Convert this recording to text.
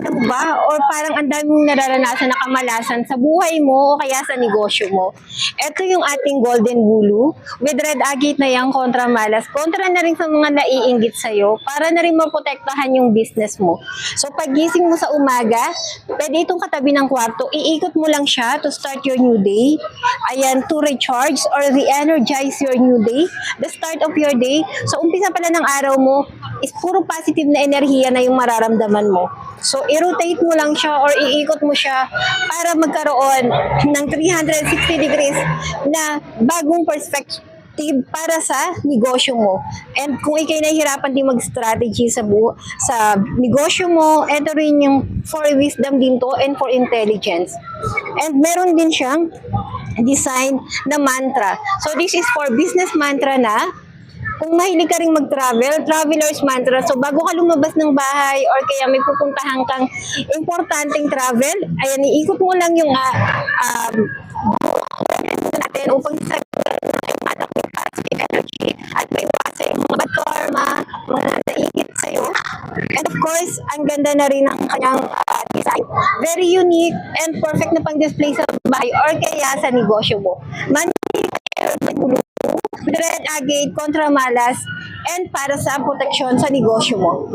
ka ba? Or parang ang dami mong nararanasan na kamalasan sa buhay mo o kaya sa negosyo mo? Ito yung ating golden bulu with red agate na yung kontra malas. Kontra na rin sa mga naiinggit sa'yo para na rin maprotektahan yung business mo. So paggising mo sa umaga, pwede itong katabi ng kwarto, iikot mo lang siya to start your new day. Ayan, to recharge or re-energize your new day, the start of your day. So umpisa pala ng araw mo is puro positive na enerhiya na yung mararamdaman mo. So, i-rotate mo lang siya or iikot mo siya para magkaroon ng 360 degrees na bagong perspective para sa negosyo mo. And kung ikay nahihirapan din mag-strategy sa negosyo mo, ito rin yung for wisdom din to and for intelligence. And meron din siyang design na mantra. So, this is for business mantra na kung mahilig ka rin mag-travel, traveler's mantra. So, bago ka lumabas ng bahay or kaya may pupuntahan kang importanteng travel, ayan, iikot mo lang yung natin upang sa positive energy at may iwasan yung mga bad karma, mga naikit sa'yo. And of course, ang ganda na rin ng kanyang design. Very unique and perfect na pang-display sa bahay or kaya sa negosyo mo. Red agate, kontra malas, and para sa proteksyon sa negosyo mo.